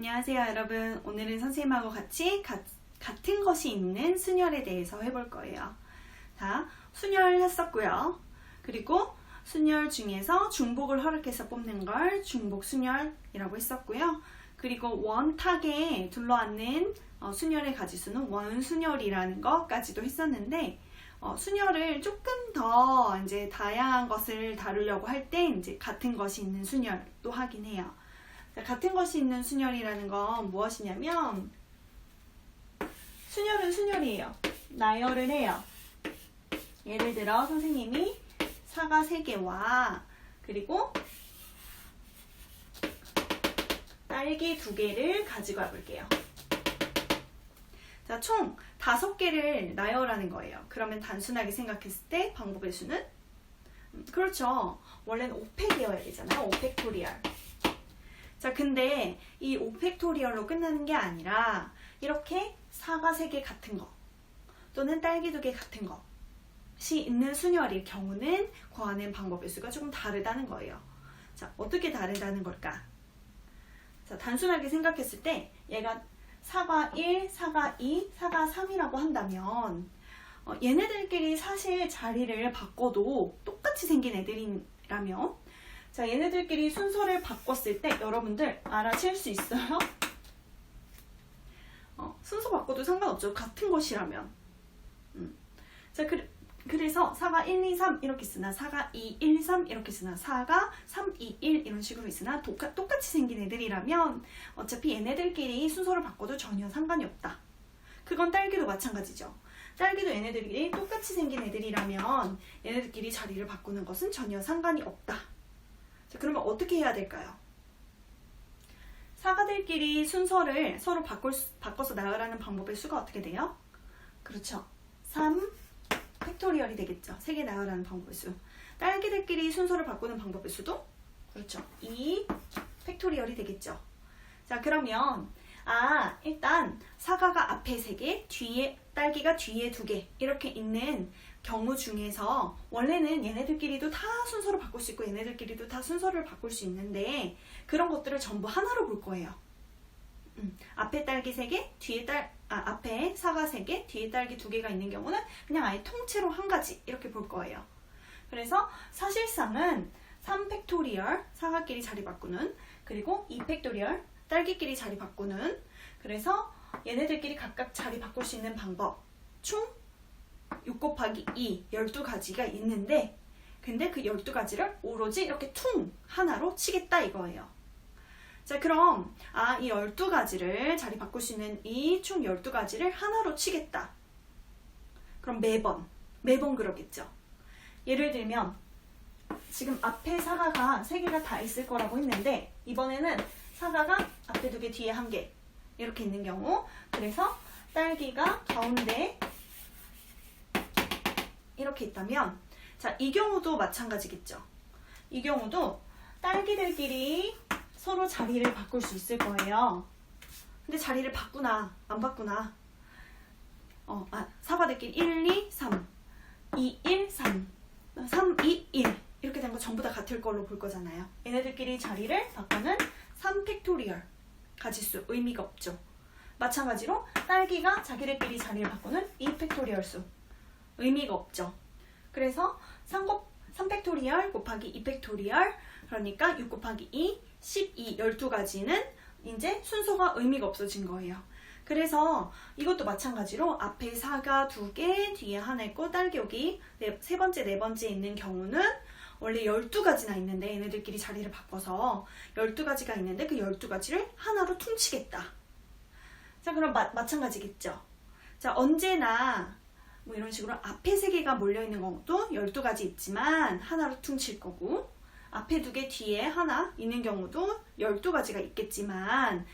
안녕하세요 여러분. 오늘은 선생님하고 같이 같은 것이 있는 순열에 대해서 해볼 거예요. 자, 순열 했었고요. 그리고 순열 중에서 중복을 허락해서 뽑는 걸 중복 순열이라고 했었고요. 그리고 원탁에 둘러앉는 순열의 가지수는 원순열이라는 것까지도 했었는데 순열을 조금 더 이제 다양한 것을 다루려고 할 때 이제 같은 것이 있는 순열도 하긴 해요. 같은 것이 있는 순열이라는 건 무엇이냐면 순열은 순열이에요. 나열을 해요. 예를 들어 선생님이 사과 3개와 그리고 딸기 2개를 가지고 와볼게요. 자, 총 5개를 나열하는 거예요. 그러면 단순하게 생각했을 때 방법의 수는? 그렇죠. 원래는 5팩이어야 되잖아요. 5팩토리얼. 자, 근데 이 5팩토리얼로 끝나는 게 아니라 이렇게 사과 3개 같은 거 또는 딸기 2개 같은 것이 있는 순열일 경우는 구하는 방법의 수가 조금 다르다는 거예요. 자, 어떻게 다르다는 걸까? 자, 단순하게 생각했을 때 얘가 사과 1, 사과 2, 사과 3이라고 한다면 얘네들끼리 사실 자리를 바꿔도 똑같이 생긴 애들이라면 자, 얘네들끼리 순서를 바꿨을 때 여러분들 알아챌 수 있어요? 순서 바꿔도 상관없죠. 같은 것이라면. 자, 그래서 사가 1, 2, 3 이렇게 쓰나 사가 2, 1, 3 이렇게 쓰나 사가 3, 2, 1 이런 식으로 있으나 똑같이 생긴 애들이라면 어차피 얘네들끼리 순서를 바꿔도 전혀 상관이 없다. 그건 딸기도 마찬가지죠. 딸기도 얘네들끼리 똑같이 생긴 애들이라면 얘네들끼리 자리를 바꾸는 것은 전혀 상관이 없다. 자, 그러면 어떻게 해야 될까요? 사과들끼리 순서를 서로 바꿔서 나열하는 방법의 수가 어떻게 돼요? 그렇죠. 3 팩토리얼이 되겠죠. 3개 나열하는 방법의 수. 딸기들끼리 순서를 바꾸는 방법의 수도? 그렇죠. 2 팩토리얼이 되겠죠. 자, 그러면 일단 사과가 앞에 3개, 뒤에 딸기가 뒤에 2개 이렇게 있는 경우 중에서 원래는 얘네들끼리도 다 순서를 바꿀 수 있고 얘네들끼리도 다 순서를 바꿀 수 있는데 그런 것들을 전부 하나로 볼 거예요. 앞에 딸기 3개, 앞에 사과 3개, 뒤에 딸기 2개가 있는 경우는 그냥 아예 통째로 한 가지 이렇게 볼 거예요. 그래서 사실상은 3팩토리얼 사과끼리 자리 바꾸는 그리고 2팩토리얼 딸기끼리 자리 바꾸는 그래서 얘네들끼리 각각 자리 바꿀 수 있는 방법 총 6 곱하기 2 12가지가 있는데 근데 그 12가지를 오로지 이렇게 퉁 하나로 치겠다 이거예요. 자, 그럼 이 12가지를 자리 바꿀 수 있는 이 총 12가지를 하나로 치겠다. 그럼 매번 그러겠죠. 예를 들면 지금 앞에 사과가 3개가 다 있을 거라고 했는데 이번에는 사과가 앞에 2개 뒤에 1개 이렇게 있는 경우 그래서 딸기가 가운데 이렇게 있다면 자, 이 경우도 마찬가지겠죠. 이 경우도 딸기들끼리 서로 자리를 바꿀 수 있을 거예요. 근데 자리를 바꾸나 안 바꾸나 사과들끼리 1, 2, 3 2, 1, 3 3, 2, 1 이렇게 된 거 전부 다 같을 걸로 볼 거잖아요. 얘네들끼리 자리를 바꾸는 3팩토리얼 가지수 의미가 없죠. 마찬가지로 딸기가 자기들끼리 자리를 바꾸는 2팩토리얼 수 의미가 없죠. 그래서 3팩토리얼 곱하기 2팩토리얼 그러니까 6 곱하기 2 12 12가지는 이제 순서가 의미가 없어진 거예요. 그래서 이것도 마찬가지로 앞에 사과 2개 뒤에 하나 있고 딸기 여기 세 번째 네 번째 있는 경우는 원래 12가지나 있는데 얘네들끼리 자리를 바꿔서 12가지가 있는데 그 12가지를 하나로 퉁치겠다. 자, 그럼 마찬가지겠죠. 자, 언제나 뭐 이런 식으로 앞에 3개가 몰려있는 것도 12가지 있지만 하나로 퉁칠 거고 앞에 2개 뒤에 하나 있는 경우도 12가지가 있겠지만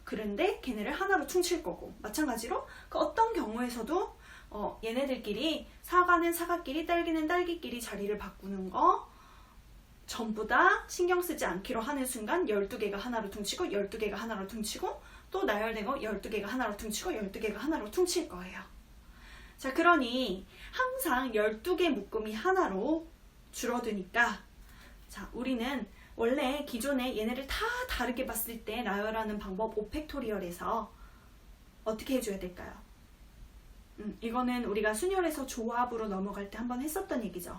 그런데 걔네를 하나로 퉁칠 거고 마찬가지로 그 어떤 경우에서도 얘네들끼리 사과는 사과끼리 딸기는 딸기끼리 자리를 바꾸는 거 전부 다 신경 쓰지 않기로 하는 순간 12개가 하나로 퉁치고 12개가 하나로 퉁치고 또 나열된 거 12개가 하나로 퉁치고 12개가 하나로 퉁칠 거예요. 자, 그러니 항상 12개 묶음이 하나로 줄어드니까 자, 우리는 원래 기존에 얘네를 다 다르게 봤을 때 나열하는 방법 5팩토리얼에서 어떻게 해줘야 될까요? 이거는 우리가 순열에서 조합으로 넘어갈 때 한번 했었던 얘기죠.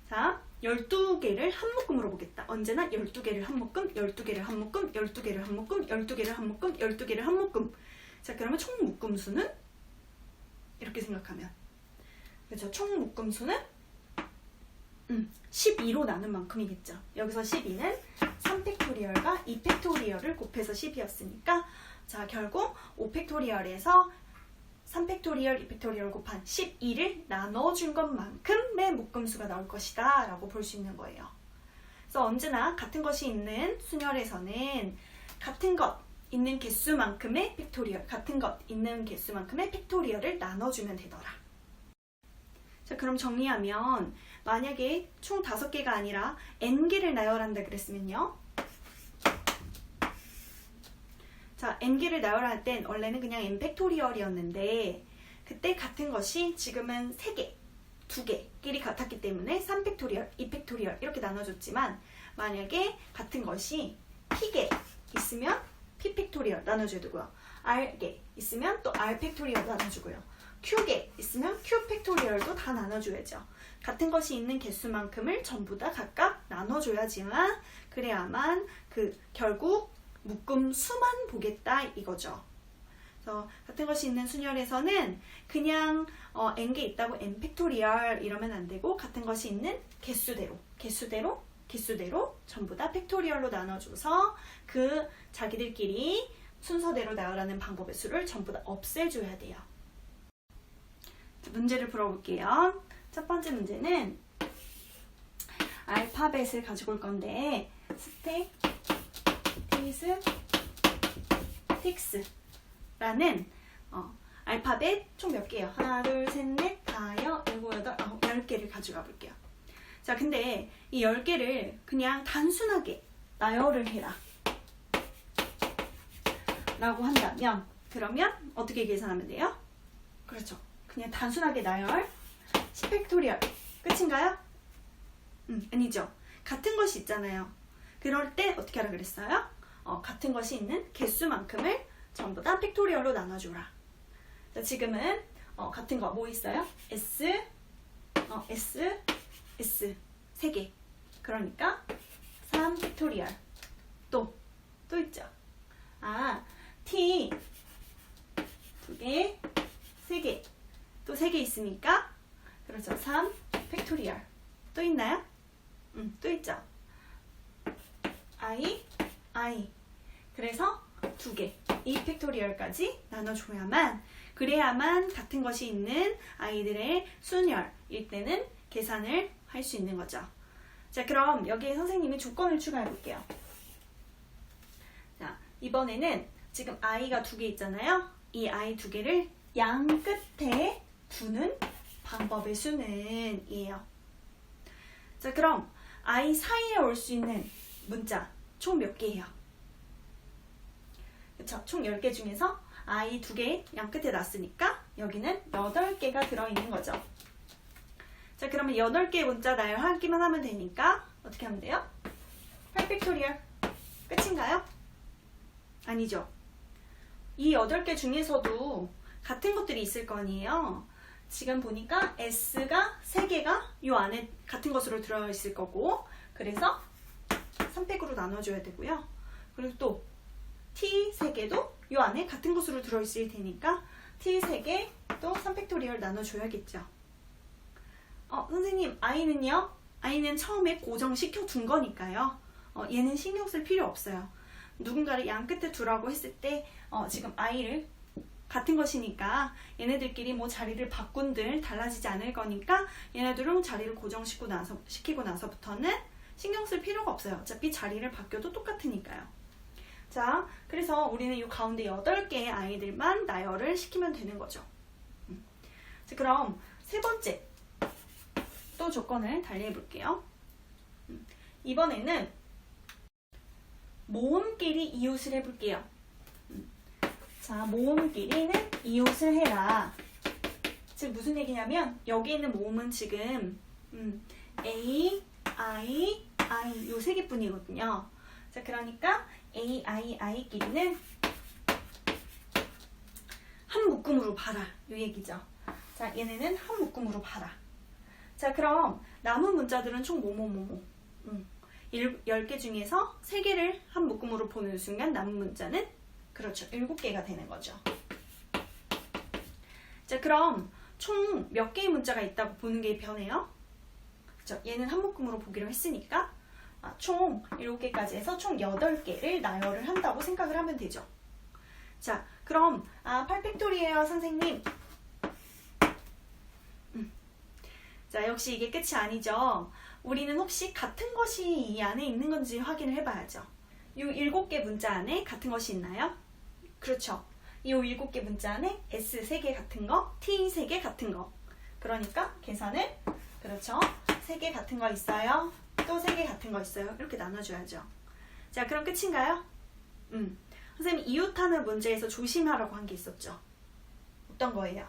자, 12개를 한 묶음으로 보겠다. 언제나 12개를 한 묶음, 12개를 한 묶음, 12개를 한 묶음, 12개를 한 묶음, 12개를 한 묶음. 자, 그러면 총 묶음 수는? 이렇게 생각하면. 그렇죠. 총 묶음 수는 12로 나눈 만큼이겠죠. 여기서 12는 3팩토리얼과 2팩토리얼을 곱해서 10이었으니까 자, 결국 5팩토리얼에서 3팩토리얼, 2팩토리얼 곱한 12를 나눠준 것만큼의 묶음수가 나올 것이다 라고 볼 수 있는 거예요. 그래서 언제나 같은 것이 있는 순열에서는 같은 것 있는 개수만큼의 팩토리얼, 같은 것 있는 개수만큼의 팩토리얼을 나눠주면 되더라. 자, 그럼 정리하면 만약에 총 5개가 아니라 n개를 나열한다 그랬으면요. 자, n개를 나열할 땐 원래는 그냥 n팩토리얼이었는데 그때 같은 것이 지금은 3개, 2개끼리 같았기 때문에 3팩토리얼, 2팩토리얼 이렇게 나눠줬지만 만약에 같은 것이 p개 있으면 p팩토리얼 나눠줘야 되고요. r개 있으면 또 r팩토리얼 나눠주고요. q개 있으면 q팩토리얼도 다 나눠줘야죠. 같은 것이 있는 개수만큼을 전부 다 각각 나눠줘야지만 그래야만 결국 묶음 수만 보겠다 이거죠. 그래서 같은 것이 있는 순열에서는 그냥 n개 있다고 n팩토리얼 이러면 안 되고 같은 것이 있는 개수대로 전부 다 팩토리얼로 나눠줘서 자기들끼리 순서대로 나열하는 방법의 수를 전부 다 없애줘야 돼요. 자, 문제를 풀어볼게요. 첫 번째 문제는 알파벳을 가지고 올 건데 스택, 티스, 틱스라는 알파벳 총 몇 개예요? 하나, 둘, 셋, 넷, 다여, 일곱, 여덟, 아홉, 10개를 가져가 볼게요. 자, 근데 이 10개를 그냥 단순하게 나열을 해라 라고 한다면 그러면 어떻게 계산하면 돼요? 그렇죠. 그냥 단순하게 나열 10팩토리얼 끝인가요? 아니죠. 같은 것이 있잖아요. 그럴 때 어떻게 하라 그랬어요? 같은 것이 있는 개수만큼을 전부 다 팩토리얼로 나눠주라. 자, 지금은 같은 거 뭐 있어요? S, S 3개. 그러니까 3팩토리얼. 또 있죠. T 2개, 3개. 또 3개 있으니까 그렇죠. 3팩토리얼. 또 있나요? 또 있죠. I. 그래서 2개, 2팩토리얼까지 나눠줘야만 그래야만 같은 것이 있는 아이들의 순열일 때는 계산을 할 수 있는 거죠. 자, 그럼 여기에 선생님이 조건을 추가해 볼게요. 자, 이번에는 지금 i가 2개 있잖아요. 이 i 2개를 양 끝에 두는 방법의 수는 이에요. 자, 그럼 i 사이에 올 수 있는 문자 총 몇 개예요? 그쵸? 총 10개 중에서 i 2개 양 끝에 놨으니까 여기는 8개가 들어있는 거죠. 자, 그러면 8개의 문자 나열하기만 하면 되니까 어떻게 하면 돼요? 8팩토리얼 끝인가요? 아니죠. 이 8개 중에서도 같은 것들이 있을 거 아니에요. 지금 보니까 S가 3개가 이 안에 같은 것으로 들어있을 거고 그래서 3팩으로 나눠줘야 되고요. 그리고 또 T 3개도 이 안에 같은 것으로 들어있을 테니까 T 3개 또 3팩토리얼 나눠줘야겠죠. 선생님 i는요? i는 처음에 고정시켜 둔 거니까요. 얘는 신경 쓸 필요 없어요. 누군가를 양 끝에 두라고 했을 때 지금 i를 같은 것이니까 얘네들끼리 뭐 자리를 바꾼들 달라지지 않을 거니까 얘네들은 자리를 고정시키고 나서부터는 신경 쓸 필요가 없어요. 어차피 자리를 바뀌어도 똑같으니까요. 자, 그래서 우리는 이 가운데 8개의 아이들만 나열을 시키면 되는 거죠. 자, 그럼 세 번째 또 조건을 달리해 볼게요. 이번에는 모음끼리 이웃을 해볼게요. 자, 모음끼리는 이웃을 해라. 즉 무슨 얘기냐면 여기 있는 모음은 지금 A, I, I 요 세 개뿐이거든요. 자, 그러니까 A, I, I끼리는 한 묶음으로 봐라 요 얘기죠. 자, 얘네는 한 묶음으로 봐라. 자, 그럼 남은 문자들은 총 10개 중에서 3개를 한 묶음으로 보는 순간 남은 문자는 그렇죠. 7개가 되는 거죠. 자, 그럼 총 몇 개의 문자가 있다고 보는 게 변해요? 그렇죠. 얘는 한 묶음으로 보기로 했으니까 총 7개까지 해서 총 8개를 나열을 한다고 생각을 하면 되죠. 자, 그럼 8팩토리예요, 선생님. 자, 역시 이게 끝이 아니죠. 우리는 혹시 같은 것이 이 안에 있는 건지 확인을 해봐야죠. 이 7개 문자 안에 같은 것이 있나요? 그렇죠. 이 7개 문자 안에 S 3개 같은 거, T 3개 같은 거. 그러니까 계산을 그렇죠. 3개 같은 거 있어요. 또 3개 같은 거 있어요. 이렇게 나눠줘야죠. 자, 그럼 끝인가요? 선생님 이웃하는 문제에서 조심하라고 한 게 있었죠. 어떤 거예요?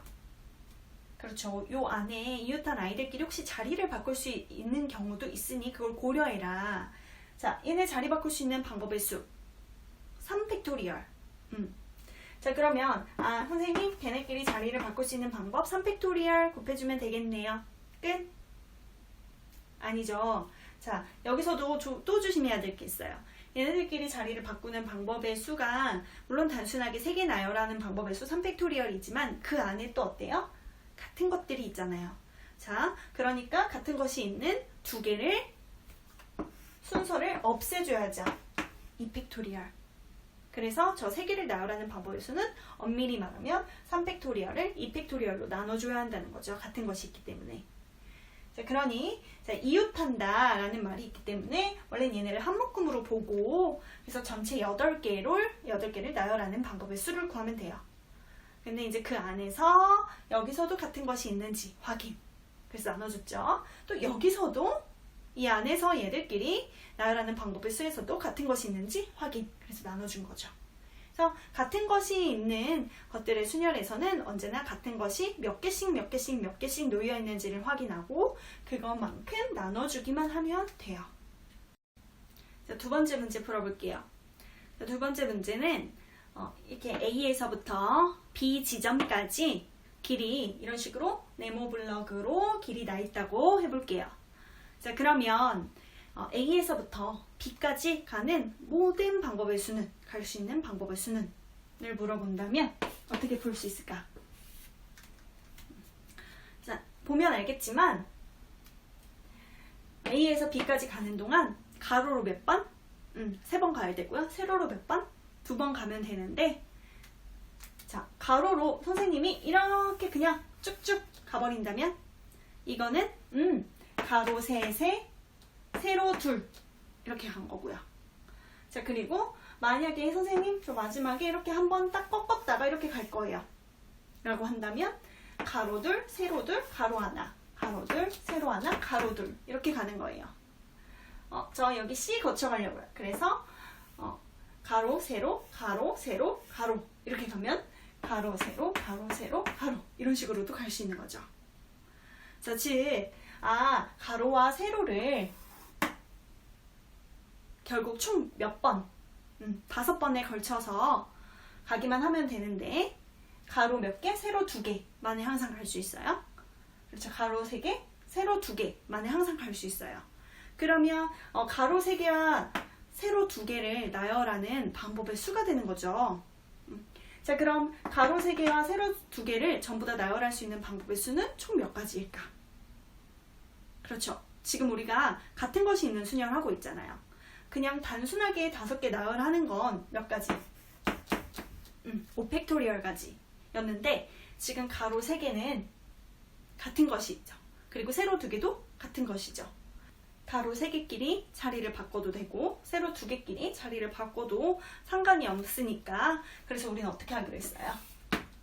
그렇죠. 요 안에 이웃한 아이들끼리 혹시 자리를 바꿀 수 있는 경우도 있으니 그걸 고려해라. 자, 얘네 자리 바꿀 수 있는 방법의 수 3팩토리얼. 자, 그러면 선생님 걔네끼리 자리를 바꿀 수 있는 방법 3팩토리얼 곱해주면 되겠네요. 끝? 아니죠. 자, 여기서도 또 조심해야 될 게 있어요. 얘네들끼리 자리를 바꾸는 방법의 수가 물론 단순하게 3개 나열하는 방법의 수 3팩토리얼이지만 그 안에 또 어때요? 같은 것들이 있잖아요. 자, 그러니까 같은 것이 있는 2개를 순서를 없애줘야죠. 2팩토리얼. 그래서 저 3개를 나열하는 방법의 수는 엄밀히 말하면 3팩토리얼을 2팩토리얼로 나눠줘야 한다는 거죠. 같은 것이 있기 때문에. 자, 그러니 이웃한다 라는 말이 있기 때문에 원래는 얘네를 한 묶음으로 보고 그래서 전체 8개를 나열하는 방법의 수를 구하면 돼요. 근데 이제 그 안에서 여기서도 같은 것이 있는지 확인. 그래서 나눠줬죠. 또 여기서도 이 안에서 얘들끼리 나열하는 방법의 수에서도 같은 것이 있는지 확인. 그래서 나눠준 거죠. 그래서 같은 것이 있는 것들의 순열에서는 언제나 같은 것이 몇 개씩 놓여 있는지를 확인하고 그것만큼 나눠주기만 하면 돼요. 자, 두 번째 문제 풀어볼게요. 자, 두 번째 문제는 이렇게 A에서부터 B 지점까지 길이 이런 식으로 네모 블럭으로 길이 나 있다고 해볼게요. 자, 그러면 A에서부터 B까지 가는 모든 방법의 수는 갈 수 있는 방법의 수는 을 물어본다면 어떻게 풀 수 있을까? 자, 보면 알겠지만 A에서 B까지 가는 동안 가로로 몇 번? 3번 가야 되고요. 세로로 몇 번? 2번 가면 되는데 자, 가로로 선생님이 이렇게 그냥 쭉쭉 가버린다면 이거는 가로 3, 세로 2 이렇게 간 거고요. 자, 그리고 만약에 선생님 저 마지막에 이렇게 한번 딱 꺾었다가 이렇게 갈 거예요. 라고 한다면 가로 2, 세로 2, 가로 하나, 가로 2, 세로 하나, 가로 2 이렇게 가는 거예요. 저 여기 C 거쳐가려고요. 그래서 가로, 세로, 가로, 세로, 가로 이렇게 가면 가로, 세로, 가로, 세로, 가로 이런 식으로도 갈 수 있는 거죠. 자, 즉 가로와 세로를 결국 총 몇 번? 5번에 걸쳐서 가기만 하면 되는데 가로 몇 개, 세로 2개만에 항상 갈 수 있어요. 그렇죠. 가로 3개, 세로 2개만에 항상 갈 수 있어요. 그러면 가로 3개와 세로 2개를 나열하는 방법의 수가 되는 거죠. 자, 그럼 가로 3개와 세로 2개를 전부 다 나열할 수 있는 방법의 수는 총 몇 가지일까? 그렇죠. 지금 우리가 같은 것이 있는 순열을 하고 있잖아요. 그냥 단순하게 5개 나열하는 건 몇 가지? 5팩토리얼까지 였는데 지금 가로 3개는 같은 것이 있죠. 그리고 세로 2개도 같은 것이죠. 가로 3개끼리 자리를 바꿔도 되고 세로 2개끼리 자리를 바꿔도 상관이 없으니까 그래서 우리는 어떻게 하기로 했어요?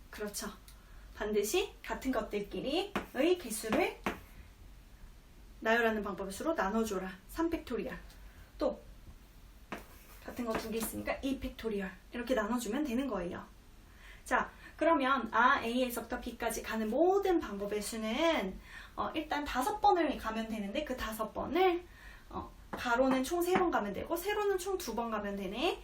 그렇죠. 반드시 같은 것들끼리의 개수를 나열하는 방법의 수로 나눠줘라. 3팩토리얼. 또 같은 거 2개 있으니까 2팩토리얼 이렇게 나눠주면 되는 거예요. 자, 그러면 A에서부터 B까지 가는 모든 방법의 수는 일단 5번을 가면 되는데 그 5번을 가로는 총 3번 가면 되고 세로는 총 2번 가면 되네.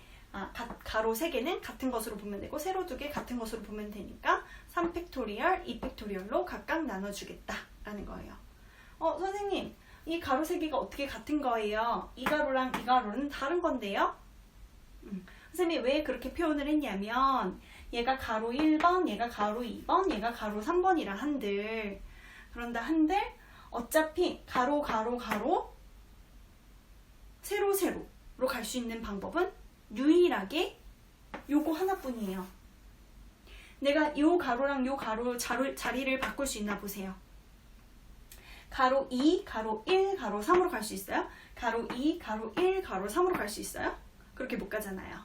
가로 3개는 같은 것으로 보면 되고 세로 2개 같은 것으로 보면 되니까 3팩토리얼, 2팩토리얼로 각각 나눠주겠다 라는 거예요. 선생님, 이 가로 3개가 어떻게 같은 거예요? 이 가로랑 이 가로는 다른 건데요? 선생님이 왜 그렇게 표현을 했냐면 얘가 가로 1번, 얘가 가로 2번, 얘가 가로 3번이라 한들, 그런다 한들 어차피 가로 가로 가로 세로 세로로 갈 수 있는 방법은 유일하게 요거 하나뿐이에요. 내가 요 가로랑 요 가로 자리를 바꿀 수 있나 보세요. 가로 2, 가로 1, 가로 3으로 갈 수 있어요? 가로 2, 가로 1, 가로 3으로 갈 수 있어요? 그렇게 못 가잖아요.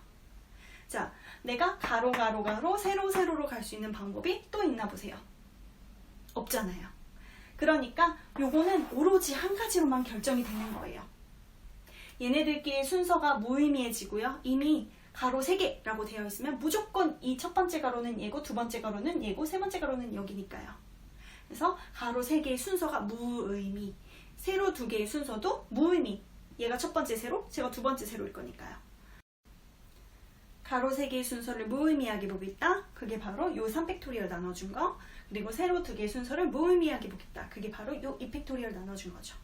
자, 내가 가로 가로 가로 세로 세로로 갈 수 있는 방법이 또 있나 보세요. 없잖아요. 그러니까 요거는 오로지 한 가지로만 결정이 되는 거예요. 얘네들끼리 순서가 무의미해지고요. 이미 가로 3개라고 되어 있으면 무조건 이 첫 번째 가로는 얘고 두 번째 가로는 얘고 세 번째 가로는 여기니까요. 그래서 가로 3개의 순서가 무의미, 세로 2개의 순서도 무의미. 얘가 첫 번째 세로, 제가 두 번째 세로일 거니까요. 가로 3개의 순서를 무의미하게 보겠다. 그게 바로 요 3팩토리얼 나눠준 거. 그리고 세로 2개의 순서를 무의미하게 보겠다. 그게 바로 요 2팩토리얼 나눠준 거죠.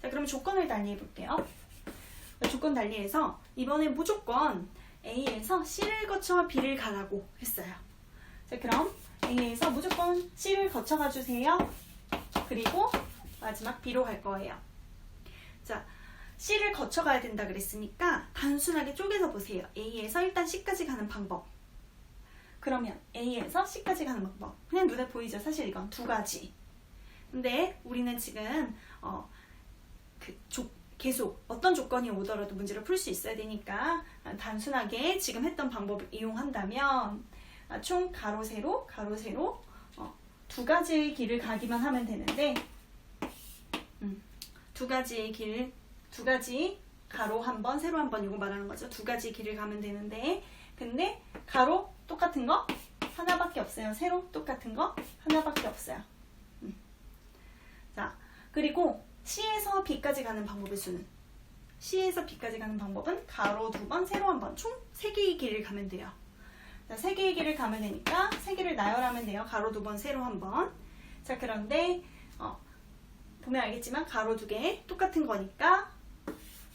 자, 그럼 조건을 달리해 볼게요. 조건 달리해서 이번에 무조건 A에서 C를 거쳐 B를 가라고 했어요. 자, 그럼 A에서 무조건 C를 거쳐 가주세요. 그리고 마지막 B로 갈 거예요. 자, C를 거쳐 가야 된다 그랬으니까 단순하게 쪼개서 보세요. A에서 일단 C까지 가는 방법. 그러면 A에서 C까지 가는 방법. 그냥 눈에 보이죠? 사실 이건 두 가지. 근데 우리는 지금 계속 어떤 조건이 오더라도 문제를 풀 수 있어야 되니까 단순하게 지금 했던 방법을 이용한다면 총 가로 세로 두 가지의 길을 가기만 하면 되는데 두 가지 가로 한 번 세로 한 번 이거 말하는 거죠. 두 가지 길을 가면 되는데 근데 가로 똑같은 거 하나밖에 없어요. 세로 똑같은 거 하나밖에 없어요. 자, 그리고 C에서 B까지 가는 방법의 수는 C에서 B까지 가는 방법은 가로 2번, 세로 1번 총 3개의 길을 가면 돼요. 자, 3개의 길을 가면 되니까 3개를 나열하면 돼요. 가로 2번, 세로 1번. 자, 그런데 보면 알겠지만 가로 2개 똑같은 거니까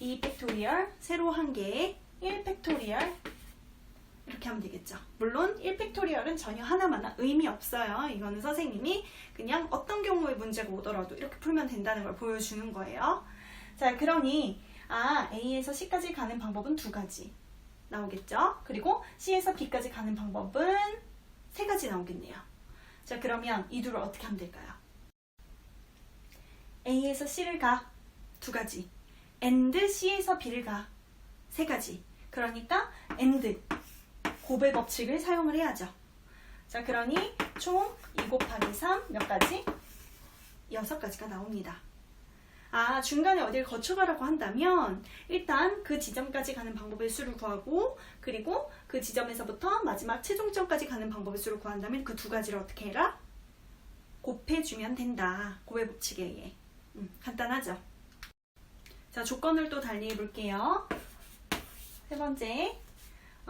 2팩토리얼, 세로 1개, 1팩토리얼 이렇게 하면 되겠죠. 물론 1팩토리얼은 전혀 하나마나 의미 없어요. 이거는 선생님이 그냥 어떤 경우에 문제가 오더라도 이렇게 풀면 된다는 걸 보여주는 거예요. 자, 그러니 A에서 C까지 가는 방법은 두 가지 나오겠죠. 그리고 C에서 B까지 가는 방법은 세 가지 나오겠네요. 자, 그러면 이 둘을 어떻게 하면 될까요? A에서 C를 가 두 가지, and C에서 B를 가 세 가지. 그러니까 and 곱의 법칙을 사용을 해야죠. 자, 그러니 총 2 곱하기 3 몇 가지? 6가지가 나옵니다. 중간에 어딜 거쳐가라고 한다면 일단 그 지점까지 가는 방법의 수를 구하고 그리고 그 지점에서부터 마지막 최종점까지 가는 방법의 수를 구한다면 그 두 가지를 어떻게 해라? 곱해주면 된다. 곱의 법칙에 의해. 간단하죠? 자, 조건을 또 달리해 볼게요. 세 번째.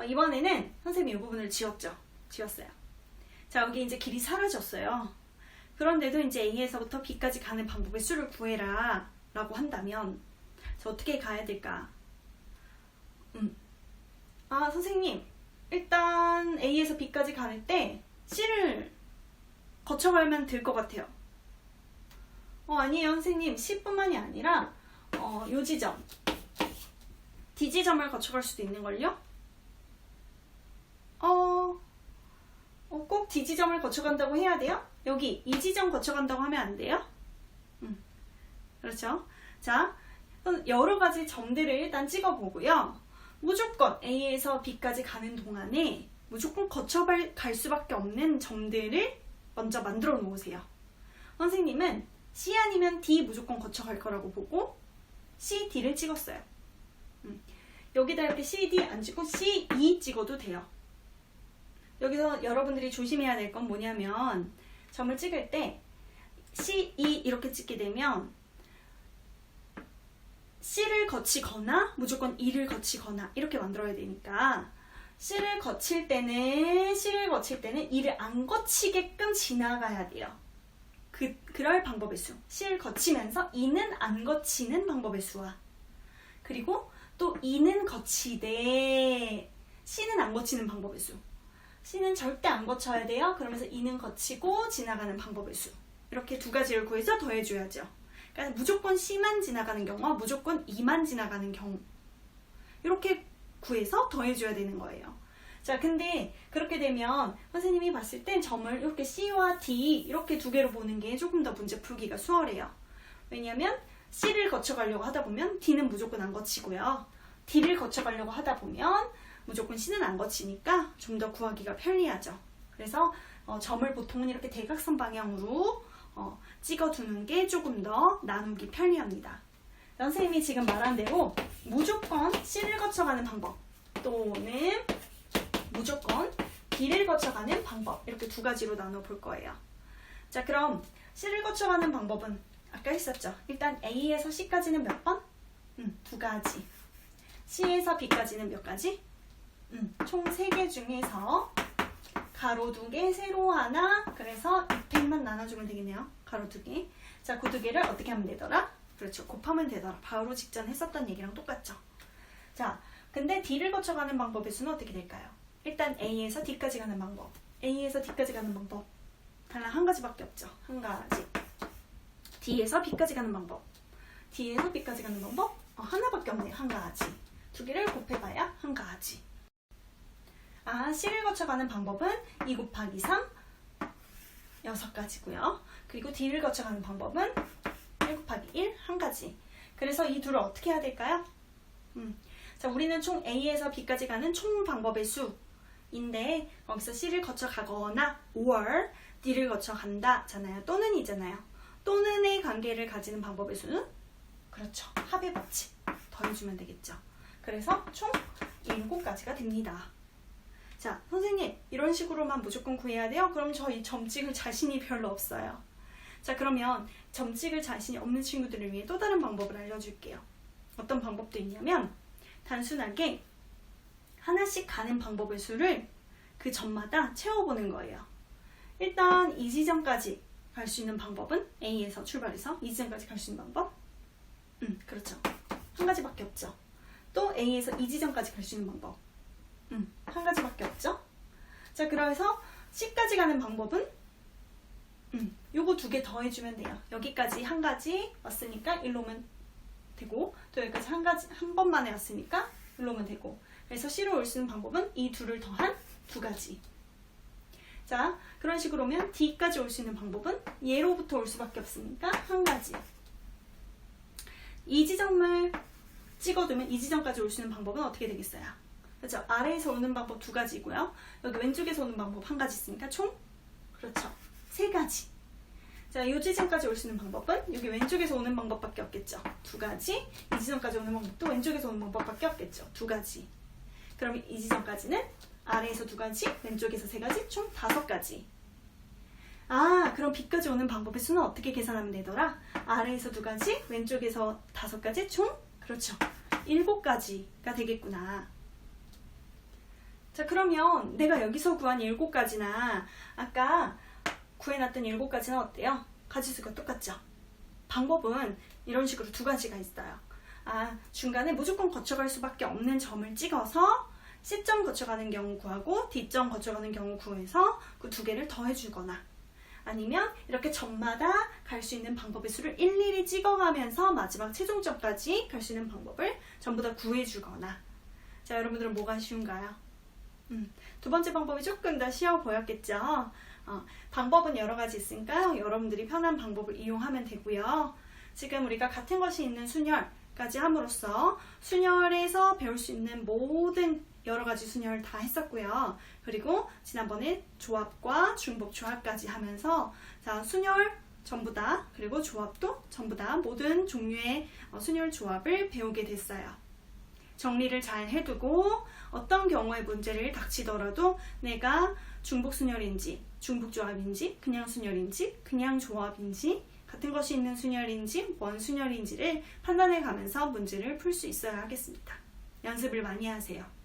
이번에는 선생님이 이 부분을 지웠어요. 자, 여기 이제 길이 사라졌어요. 그런데도 이제 A에서부터 B까지 가는 방법의 수를 구해라 라고 한다면 저 어떻게 가야 될까? 선생님 일단 A에서 B까지 가는 때 C를 거쳐가면 될 것 같아요. 아니에요 선생님. C뿐만이 아니라 요 지점 D 지점을 거쳐갈 수도 있는걸요? 꼭 D 지점을 거쳐간다고 해야 돼요? 여기 이 지점 거쳐간다고 하면 안 돼요? 그렇죠? 자, 여러 가지 점들을 일단 찍어보고요. 무조건 A에서 B까지 가는 동안에 무조건 거쳐갈 수밖에 없는 점들을 먼저 만들어 놓으세요. 선생님은 C 아니면 D 무조건 거쳐갈 거라고 보고 C, D를 찍었어요. 여기다 이렇게 C, D 안 찍고 C, E 찍어도 돼요. 여기서 여러분들이 조심해야 될 건 뭐냐면 점을 찍을 때 C, E 이렇게 찍게 되면 C를 거치거나 무조건 E를 거치거나 이렇게 만들어야 되니까 C를 거칠 때는 E를 안 거치게끔 지나가야 돼요. 그럴 방법의 수. C를 거치면서 E는 안 거치는 방법의 수와 그리고 또 E는 거치되 C는 안 거치는 방법의 수. C는 절대 안 거쳐야 돼요. 그러면서 E는 거치고 지나가는 방법의 수. 이렇게 두 가지를 구해서 더해줘야죠. 그러니까 무조건 C만 지나가는 경우와 무조건 E만 지나가는 경우 이렇게 구해서 더해줘야 되는 거예요. 자, 근데 그렇게 되면 선생님이 봤을 땐 점을 이렇게 C와 D 이렇게 두 개로 보는 게 조금 더 문제 풀기가 수월해요. 왜냐면 C를 거쳐가려고 하다 보면 D는 무조건 안 거치고요. D를 거쳐가려고 하다 보면 무조건 C는 안 거치니까 좀 더 구하기가 편리하죠. 그래서 점을 보통은 이렇게 대각선 방향으로 찍어두는 게 조금 더 나누기 편리합니다. 선생님이 지금 말한 대로 무조건 C를 거쳐가는 방법 또는 무조건 D를 거쳐가는 방법 이렇게 두 가지로 나눠볼 거예요. 자, 그럼 C를 거쳐가는 방법은 아까 했었죠. 일단 A에서 C까지는 몇 번? 두 가지. C에서 B까지는 몇 가지? 총 3개 중에서 가로 2개, 세로 하나, 그래서 잎팩만 나눠주면 되겠네요. 가로 2개. 자, 그 2개를 어떻게 하면 되더라? 그렇죠. 곱하면 되더라. 바로 직전 했었던 얘기랑 똑같죠. 자, 근데 D를 거쳐가는 방법의 수는 어떻게 될까요? 일단 A에서 D까지 가는 방법. A에서 D까지 가는 방법. 단 한 가지밖에 없죠. 한 가지. D에서 B까지 가는 방법. D에서 B까지 가는 방법? 하나밖에 없네요. 한 가지. 두 개를 곱해봐야 한 가지. C를 거쳐가는 방법은 2 곱하기 3, 6가지고요. 그리고 D를 거쳐가는 방법은 1 곱하기 1, 한 가지. 그래서 이 둘을 어떻게 해야 될까요? 자, 우리는 총 A에서 B까지 가는 총 방법의 수인데 거기서 C를 거쳐가거나 or D를 거쳐간다 잖아요. 또는 이잖아요. 또는의 관계를 가지는 방법의 수는? 그렇죠. 합의 법칙. 더해주면 되겠죠. 그래서 총 7가지가 됩니다. 자, 선생님 이런 식으로만 무조건 구해야 돼요? 그럼 저희 점 찍을 자신이 별로 없어요. 자, 그러면 점 찍을 자신이 없는 친구들을 위해 또 다른 방법을 알려줄게요. 어떤 방법도 있냐면 단순하게 하나씩 가는 방법의 수를 그 점마다 채워보는 거예요. 일단 이 지점까지 갈 수 있는 방법은 A에서 출발해서 이 지점까지 갈 수 있는 방법? 그렇죠. 한 가지밖에 없죠. 또 A에서 이 지점까지 갈 수 있는 방법. 한 가지밖에 없죠. 자, 그래서 C까지 가는 방법은 요거 2개 더해주면 돼요. 여기까지 한 가지 왔으니까 1로 오면 되고 또 여기까지 한 번만에 왔으니까 1로 오면 되고 그래서 C로 올 수 있는 방법은 이 둘을 더한 2가지. 자, 그런 식으로 오면 D까지 올 수 있는 방법은 얘로부터 올 수밖에 없으니까 한 가지. 이 지점을 찍어두면 이 지점까지 올 수 있는 방법은 어떻게 되겠어요? 그렇죠. 아래에서 오는 방법 2가지고요. 여기 왼쪽에서 오는 방법 한 가지 있으니까 총 그렇죠. 3가지. 자, 이 지점까지 올 수 있는 방법은 여기 왼쪽에서 오는 방법밖에 없겠죠. 2가지. 이 지점까지 오는 방법도 왼쪽에서 오는 방법밖에 없겠죠. 2가지. 그럼 이 지점까지는 아래에서 2가지, 왼쪽에서 3가지, 총 5가지. 그럼 B까지 오는 방법의 수는 어떻게 계산하면 되더라? 아래에서 2가지, 왼쪽에서 5가지, 총 그렇죠. 7가지가 되겠구나. 자, 그러면 내가 여기서 구한 7가지나 아까 구해놨던 7가지는 어때요? 가지수가 똑같죠? 방법은 이런 식으로 2가지가 있어요. 중간에 무조건 거쳐갈 수밖에 없는 점을 찍어서 C점 거쳐가는 경우 구하고 D점 거쳐가는 경우 구해서 그 2개를 더해주거나 아니면 이렇게 점마다 갈 수 있는 방법의 수를 일일이 찍어가면서 마지막 최종점까지 갈 수 있는 방법을 전부 다 구해주거나. 자, 여러분들은 뭐가 쉬운가요? 두 번째 방법이 조금 더 쉬워 보였겠죠? 방법은 여러 가지 있으니까 여러분들이 편한 방법을 이용하면 되고요. 지금 우리가 같은 것이 있는 순열까지 함으로써 순열에서 배울 수 있는 모든 여러 가지 순열 다 했었고요. 그리고 지난번에 조합과 중복 조합까지 하면서 자, 순열 전부 다 그리고 조합도 전부 다 모든 종류의 순열 조합을 배우게 됐어요. 정리를 잘 해두고 어떤 경우에 문제를 닥치더라도 내가 중복 순열인지 중복 조합인지 그냥 순열인지 그냥 조합인지 같은 것이 있는 순열인지 먼 순열인지를 판단해 가면서 문제를 풀 수 있어야 하겠습니다. 연습을 많이 하세요.